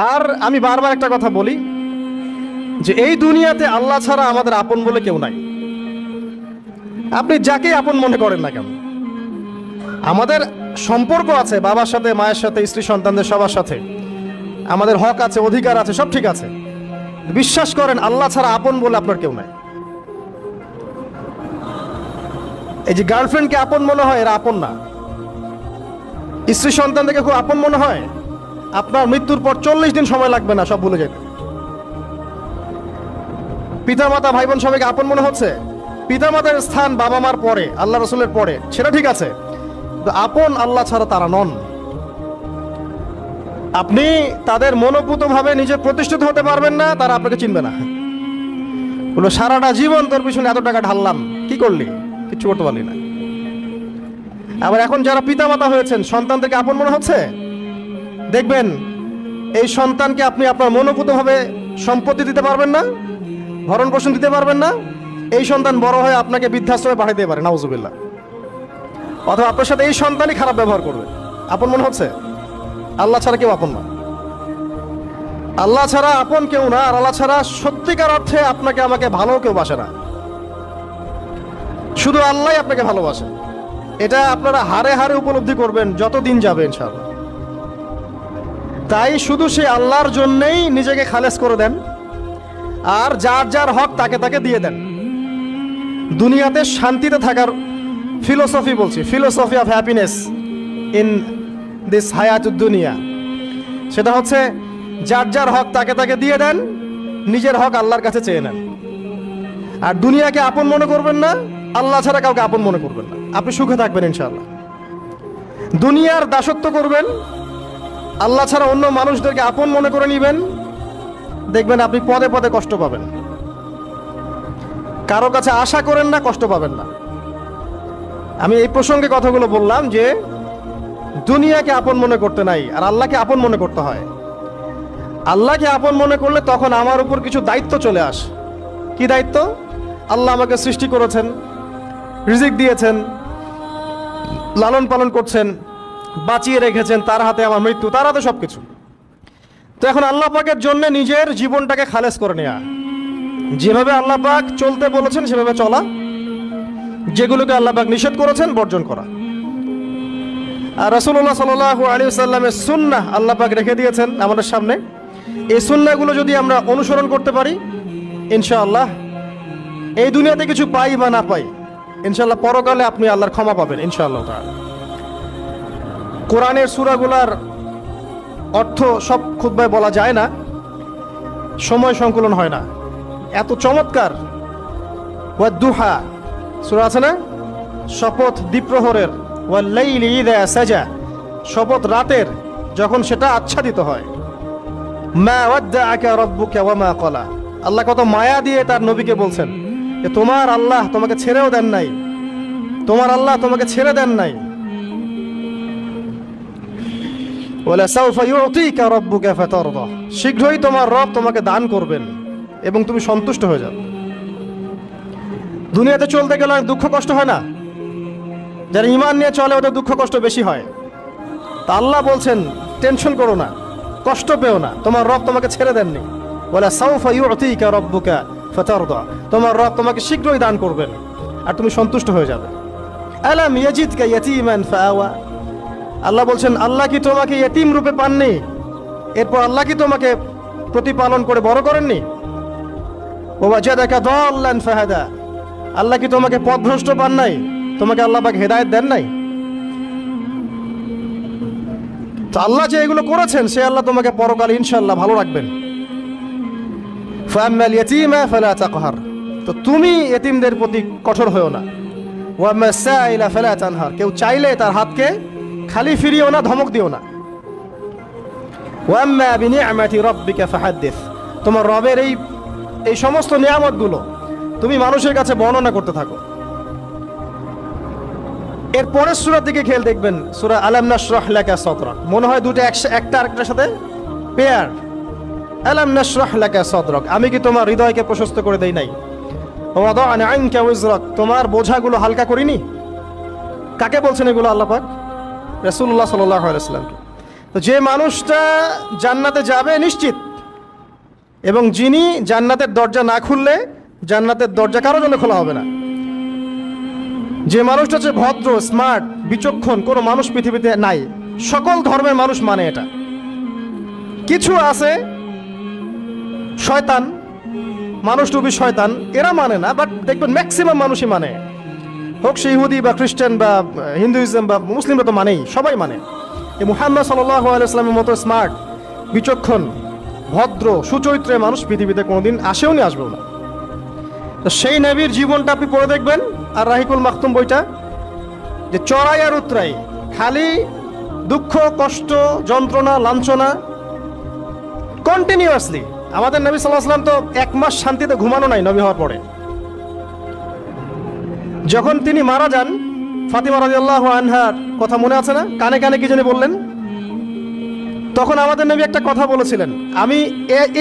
আর আমি বারবার একটা কথা বলি যে এই দুনিয়াতে আল্লাহ ছাড়া আমাদের আপন বলে কেউ নাই। আপনি যাকে আপন মনে করেন না কেন, আমাদের সম্পর্ক আছে বাবার সাথে, মায়ের সাথে, স্ত্রী সন্তানদের সবার সাথে, আমাদের হক আছে, অধিকার আছে, সব ঠিক আছে। বিশ্বাস করেন আল্লাহ ছাড়া আপন বলে আপনার কেউ নাই। এই যে গার্লফ্রেন্ডকে আপন মনে হয়, এরা আপন না। স্ত্রী সন্তানদেরকে খুব আপন মনে হয়, আপনার মৃত্যুর পর 40 দিন সময় লাগবে না সব ভুলে যেতে। পিতামাতা, ভাই বোন সবাইকে আপন মনে হচ্ছে। পিতামাতার স্থান বাবা মার পরে, আল্লাহ রসুলের পরে, সেটা ঠিক আছে, কিন্তু আপন আল্লাহ ছাড়া তারা নন। আপনি তাদের মনোপুতভাবে নিজে প্রতিষ্ঠিত হতে পারবেন না, তারা আপনাকে চিনবে না। বলো সারাটা জীবন তোর পিছনে এত টাকা ঢাললাম, কি করলি? কিচ্ছু করতে পারলি না। আবার এখন যারা পিতামাতা হয়েছেন, সন্তানদেরকে আপন মনে হচ্ছে, দেখবেন এই সন্তানকে আপনি আপনার মনোপুতভাবে সম্পত্তি দিতে পারবেন না, ভরণ পোষণ দিতে পারবেন না। এই সন্তান বড় হয়ে আপনাকে বৃদ্ধাশ্রমে পাঠাতে পারে, নাউজুবিল্লাহ। অথবা আপনার সাথে এই সন্তানই খারাপ ব্যবহার করবে। আপন মনে হচ্ছে? আল্লাহ ছাড়া কেউ আপন না। আল্লাহ ছাড়া আপন কেউ না। আর আল্লাহ ছাড়া সত্যিকার অর্থে আপনাকে আমাকে ভালো কেউ বাসে না। শুধু আল্লাহ আপনাকে ভালোবাসে। এটা আপনারা হারে হারে উপলব্ধি করবেন যত দিন যাবে ইনশাআল্লাহ। তাই শুধু সেই আল্লাহর জন্যই নিজেকে খালেস করে দেন, আর যার যার হক তাকে তাকে দিয়ে দেন। দুনিয়াতে শান্তিতে থাকার ফিলোসফি বলছি, philosophy of happiness in this হায়াতুদ দুনিয়া, সেটা হচ্ছে যার যার হক তাকে তাকে দিয়ে দেন, নিজের হক আল্লাহর কাছে চেয়ে নেন। আর দুনিয়াকে আপন মনে করবেন না, আল্লাহ ছাড়া কাউকে আপন মনে করবেন না। আপনি সুখে থাকবেন ইনশাআল্লাহ। দুনিয়ার দাসত্ব করবেন, আল্লাহ ছাড়া অন্য মানুষদেরকে আপন মনে করে নেবেন, দেখবেন আপনি পদে পদে কষ্ট পাবেন। কারো কাছে আশা করেন না, কষ্ট পাবেন না। আমি এই প্রসঙ্গে কথাগুলো বললাম যে দুনিয়াকে আপন মনে করতে নাই, আর আল্লাহকে আপন মনে করতে হয়। আল্লাহকে আপন মনে করলে তখন আমার উপর কিছু দায়িত্ব চলে আসে। কি দায়িত্ব? আল্লাহ আমাকে সৃষ্টি করেছেন, রিজিক দিয়েছেন, লালন পালন করছেন, বাঁচিয়ে রেখেছেন, তার হাতে আমার মৃত্যু, তার হাতে সবকিছু। তো এখন আল্লাহ পাকের জন্য নিজের জীবনটাকে খালেস করে নেওয়া, যেভাবে আল্লাহ পাক চলতে বলেছেন সেভাবে চলা, যেগুলোকে আল্লাহ পাক নিষেধ করেছেন বর্জন করা। আর রাসূলুল্লাহ সাল্লাল্লাহু আলাইহি ওয়াসাল্লামের সুন্নাহ আল্লাহ পাক রেখে দিয়েছেন আমাদের সামনে। এই সুন্নাহগুলো যদি আমরা অনুসরণ করতে পারি, ইনশাআল্লাহ এই দুনিয়াতে কিছু পাই বা না পাই, ইনশাআল্লাহ পরকালে আপনি আল্লাহর ক্ষমা পাবেন ইনশাআল্লাহ তাআলা। কোরআনের সূরাগুলার অর্থ সব খুতবায় বলা যায় না, সময় সংকুলন হয় না। এত চমৎকার ওয়াদ-দুহা সূরা আছে না, শপথ দ্বীপ্রহরের, ওয়াল-লাইলি ইযা সাজা, শপথ রাতের যখন সেটা আচ্ছাদিত হয়। মা ওয়াদ্দাআকা রাব্বুকা ওয়া মা ক্বালা, আল্লাহ কত মায়া দিয়ে তার নবীকে বলছেন যে তোমার আল্লাহ তোমাকে ছেড়েও দেন নাই, তোমার আল্লাহ তোমাকে ছেড়ে দেন নাই। ওয়ালা সাউফা ইউতিকা রাব্বুকা ফাতারদা, শীঘ্রই তোমার রব তোমাকে দান করবেন এবং তুমি সন্তুষ্ট হয়ে যাবে। দুনিয়াতে চলতে গেলে দুঃখ কষ্ট হয় না? যারা ঈমান নিয়ে চলে ওদের দুঃখ কষ্ট বেশি হয়। তা আল্লাহ বলছেন টেনশন করো না, কষ্ট পেও না, তোমার রব তোমাকে ছেড়ে দেননি। ওয়ালা সাউফা ইউতিকা রাব্বুকা ফাতারদা, তোমার রব তোমাকে শীঘ্রই দান করবেন আর তুমি সন্তুষ্ট হয়ে যাবে। আলাম ইয়াজিদকা ইয়াতীমান ফাআওয়া, আল্লাহ বলছেন আল্লাহ কি তোমাকে ইয়েতিম রূপে পাননি? এরপর আল্লাহ কি তোমাকে প্রতিপালন করে বড় করেননি? ওয়াজাদাকা দাল্লান ফাহাদা, আল্লাহ কি তোমাকে পথভ্রষ্ট পান নাই? তোমাকে আল্লাহ পাক হেদায়েত দেন নাই? তো আল্লাহ যে এগুলো করেছেন সে আল্লাহ তোমাকে পরকালে ইনশাআল্লাহ ভালো রাখবেন। ফাআম্মাল ইয়াতীমা ফালা তাকহার, তো তুমি ইয়েতিমদের প্রতি কঠোর হয়ো না। ওয়াম্মাস সাইলা ফালা তানহার, কেউ চাইলে তার হাতকে খালি ফিরিও না, ধমক দিও না। ওয়াম্মা বিনিআমাতি রাব্বিকা ফাহাদ্দিস, তোমার রবের এই সমস্ত নিয়ামতগুলো তুমি মানুষের কাছে বর্ণনা করতে থাকো। এর পরের সূরার দিকে খেয়াল দেখবেন, সূরা আলাম নাশরাহ লাকা সাদরাক, মনে হয় দুটো একটা আরেকটার সাথে পেয়ার। আলাম নাশরাহ লাকা সাদরাক, আমি কি তোমার হৃদয়কে প্রশস্ত করে দেই নাই? ওয়াদা'না আনকা ওয়িজরাক, তোমার বোঝাগুলো হালকা করিনি? কাকে বলছেন এগুলো আল্লাহ পাক? রাসূলুল্লাহ সাল্লাল্লাহু আলাইহি ওয়াসাল্লাম। তো তো যে মানুষটা জান্নাতে যাবে নিশ্চিত, এবং যিনি জান্নাতের দরজা না খুললে জান্নাতের দরজা কারোর জন্য খোলা হবে না। যে মানুষটা হচ্ছে ভদ্র, স্মার্ট, বিচক্ষণ, কোনো মানুষ পৃথিবীতে নাই। সকল ধর্মের মানুষ মানে এটা। কিছু আছে শয়তান, মানুষ টুবি শয়তান, এরা মানে না, বাট দেখবেন ম্যাক্সিমাম মানুষই মানে, হোক সে ইহুদি বা খ্রিস্টান বা হিন্দুইজম বা মুসলিমরা তো মানেই, সবাই মানে। এই মুহাম্মদ সাল্লাল্লাহু আলাইহি ওয়াসাল্লামের মতো স্মার্ট, বিচক্ষণ, ভদ্র, সুচরিত্রের মানুষ পৃথিবীতে কোনোদিন আসেও নি, আসবেও না। তো সেই নবীর জীবনটা আপনি পড়ে দেখবেন, আর রাহিকুল মাকতুম বইটা, যে চড়াই আর উতরাই, খালি দুঃখ, কষ্ট, যন্ত্রণা, লাঞ্ছনা, কন্টিনিউয়াসলি। আমাদের নবী সাল্লাল্লাহু আলাইহি ওয়াসাল্লাম তো 1 মাস শান্তিতে ঘুমানো নাই নবী হওয়ার পরে। যখন তিনি মারা যান, ফাতিমা রাদিয়াল্লাহু আনহার কথা মনে আছে না? কানে কানে কি জানি বললেন। তখন আমাদের নবী একটা কথা বলেছিলেন, আমি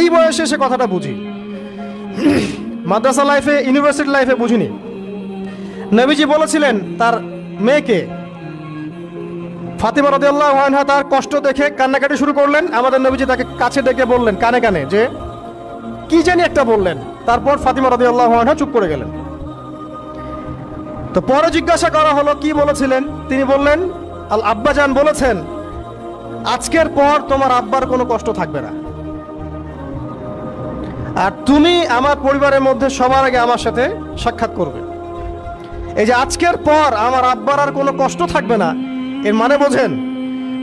এই বয়সে সে কথাটা বুঝি, মাদ্রাসা লাইফে, ইউনিভার্সিটি লাইফে বুঝিনি। নবীজি বলেছিলেন তার মেয়েকে, ফাতিমা রাদিয়াল্লাহু আনহা তার কষ্ট দেখে কান্নাকাটি শুরু করলেন। আমাদের নবীজি তাকে কাছে ডেকে বললেন কানে কানে যে কি জানি একটা বললেন। তারপর ফাতিমা রাদিয়াল্লাহু আনহা চুপ করে গেলেন। তো পরে জিজ্ঞাসা করা হলো কি বলেছিলেন, তিনি বললেন আল আব্বাজান বলেছেন আজকের পর তোমার আব্বার কোনো কষ্ট থাকবে না, আর তুমি আমার পরিবারের মধ্যে সবার আগে আমার সাথে সাক্ষাৎ করবে। এই যে আজকের পর আমার আব্বার আর কোনো কষ্ট থাকবে না, এর মানে বোঝেন,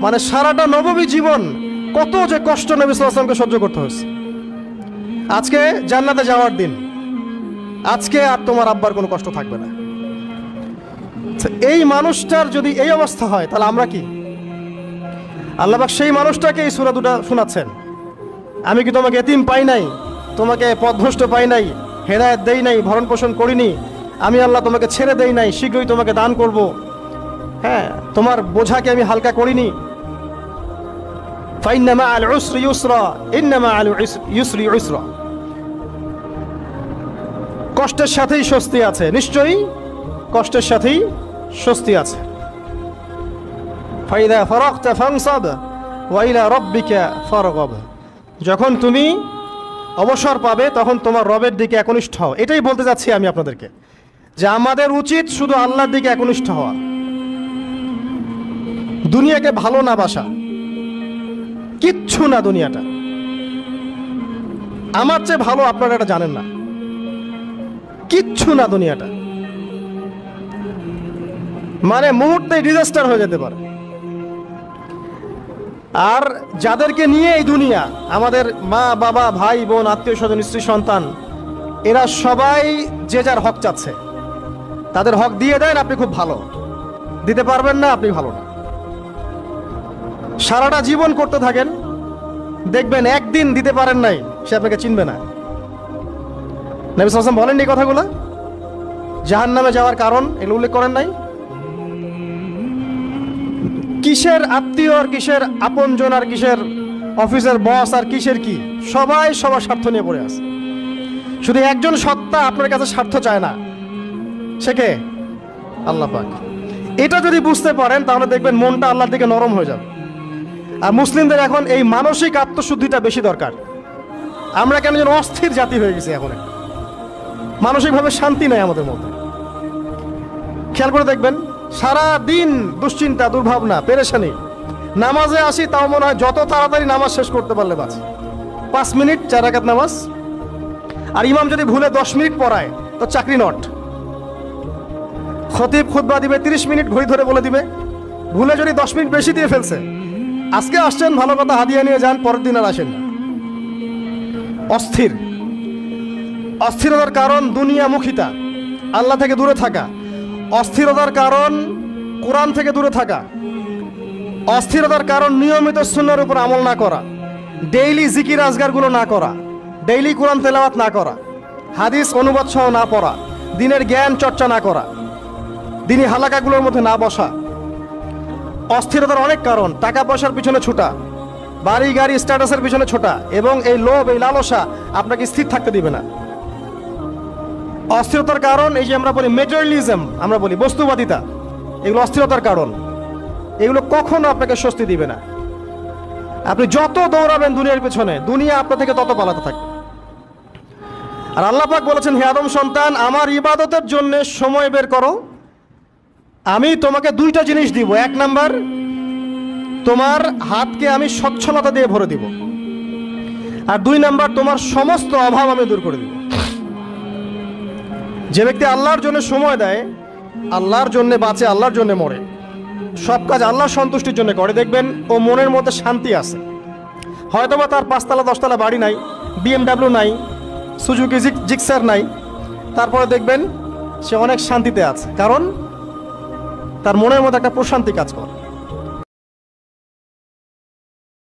মানে সারাটা নববী জীবন কত যে কষ্ট নবী সাল্লাল্লাহু আলাইহি ওয়াসাল্লামকে সহ্য করতে হয়েছে। আজকে জান্নাতে যাওয়ার দিন, আজকে আর তোমার আব্বার কোনো কষ্ট থাকবে না। এই মানুষটার যদি এই অবস্থা হয়, তাহলে আমরা কি? আল্লাহ পাক সেই মানুষটাকে এই সূরা দুটো শোনাচ্ছেন, আমি কি তোমাকে এতিম পাই নাই, তোমাকে পথভ্রষ্ট পাই নাই, হেদায়েত দেই নাই, ভরণ পোষণ করিনি, আমি আল্লাহ তোমাকে ছেড়ে দেই নাই, শীঘ্রই তোমাকে দান করব, হ্যাঁ, তোমার বোঝাকে আমি হালকা করিনি। ফাইন্না মাআল উসরি ইউসরা, ইন্না মাআল ইউসরি ইউসরা, কষ্টের সাথেই স্বস্তি আছে, নিশ্চয়ই কষ্টের সাথেই স্বস্তি আছে। ফাইদা ফারাগতা ফানসাব ওয়া ইলা রাব্বিকা ফারগাব, যখন তুমি অবসর পাবে তখন তোমার রবের দিকে একনিষ্ঠ হও। এটাই বলতে যাচ্ছি আমি আপনাদেরকে, যে আমাদের উচিত শুধু আল্লাহর দিকে একনিষ্ঠ হওয়া, দুনিয়াকে ভালো না বাসা, কিচ্ছু না দুনিয়াটা। আমার চেয়ে ভালো আপনারা এটা জানেন না, কিচ্ছু না দুনিয়াটা, মানে মুহূর্তে ডিজাস্টার হয়ে যেতে পারে। আর যাদেরকে নিয়ে এই দুনিয়া, আমাদের মা বাবা, ভাই বোন, আত্মীয় স্বজন, স্ত্রী সন্তান, এরা সবাই যে যার হক চাচ্ছে, তাদের হক দিয়ে দেন, আপনি খুব ভালো, দিতে পারবেন না, আপনি ভালো না। সারাটা জীবন করতে থাকেন, দেখবেন একদিন দিতে পারেন নাই, সে আপনাকে চিনবে না। নবী সাল্লাল্লাহু আলাইহি ওয়াসাল্লাম বলেন এই কথাগুলো, জাহান্নামে যাওয়ার কারণ এগুলো উল্লেখ করেন নাই। কিসের আত্মীয় আর কিসের আপনজন আর কিসের অফিসের বস আর কিসের কি, সবাই সবার স্বার্থ নিয়ে পড়ে আছে। শুধু একজন সত্তা আপনার কাছে স্বার্থ চায় না, সে কে? আল্লাহ পাক। এটা যদি বুঝতে পারেন তাহলে দেখবেন মনটা আল্লাহর দিকে নরম হয়ে যাবে। আর মুসলিমদের এখন এই মানসিক আত্মশুদ্ধিটা বেশি দরকার। আমরা কেন যেন অস্থির জাতি হয়ে গেছি এখন, মানসিকভাবে শান্তি নেই আমাদের মধ্যে। খেয়াল করে দেখবেন সারা দিন দুশ্চিন্তা, দুর্ভাবনা, পেরেশানি। নামাজে আসি তাও মনে হয় যত তাড়াতাড়ি নামাজ শেষ করতে পারলে বাঁচে। 5 মিনিট 4 রাকাত নামাজ, আর ইমাম যদি ভুলে 10 মিনিট পড়ায় তো চাকরি নট। খতিব খুতবা দিবে 30 মিনিট ঘড়ি ধরে বলে দিবে, ভুলে যদি 10 মিনিট বেশি দিয়ে ফেলছে, আজকে আসছেন ভালো কথা, হাদিয়া নিয়ে যান, পরের দিন আর আসেন না। অস্থির। অস্থিরতার কারণ দুনিয়ামুখিতা, আল্লাহ থেকে দূরে থাকা। অস্থিরতার কারণ কোরআন থেকে দূরে থাকা। অস্থিরতার কারণ নিয়মিত সুন্নাহর উপর আমল না করা, ডেইলি জিকির আজগারগুলো না করা, ডেইলি কোরআন তেলাওয়াত না করা, হাদিস অনুবাদ সহ না পড়া, দিনের জ্ঞান চর্চা না করা, দিনী হালাকাগুলোর মধ্যে না বসা। অস্থিরতার অনেক কারণ, টাকা পয়সার পিছনে ছোটা, বাড়ি গাড়ি স্ট্যাটাসের পিছনে ছোটা, এবং এই লোভ, এই লালসা আপনাকে স্থির থাকতে দিবে না। অস্থিরতার কারণ এই যে আমরা বলি মেটেরিয়ালিজম, আমরা বলি বস্তুবাদিতা, এগুলো অস্থিরতার কারণ। এগুলো কখনো আপনাকে স্বস্তি দিবে না। আপনি যত দৌড়াবেন দুনিয়ার পেছনে, দুনিয়া আপনার থেকে তত পালাতে থাকবে। আর আল্লাহ পাক বলেছেন, হে আদম সন্তান, আমার ইবাদতের জন্য সময় বের করো, আমি তোমাকে দুইটা জিনিস দিব। এক নাম্বার, তোমার হাতকে আমি সচ্ছলতা দিয়ে ভরে দিব, আর দুই নাম্বার, তোমার সমস্ত অভাব আমি দূর করে দিব। যে ব্যক্তি আল্লাহর জন্য সময় দেয়, আল্লাহর জন্য বাঁচে, আল্লাহর জন্য মরে, সব কাজ আল্লাহর সন্তুষ্টির জন্য করে, দেখবেন ও মনের মধ্যে শান্তি আছে। হয়তোবা তার 5তলা 10তলা বাড়ি নাই, BMW নাই, সুজুকি জিক্সার নাই, তারপরে দেখবেন সে অনেক শান্তিতে আছে, কারণ তার মনের মধ্যে একটা প্রশান্তি কাজ করে।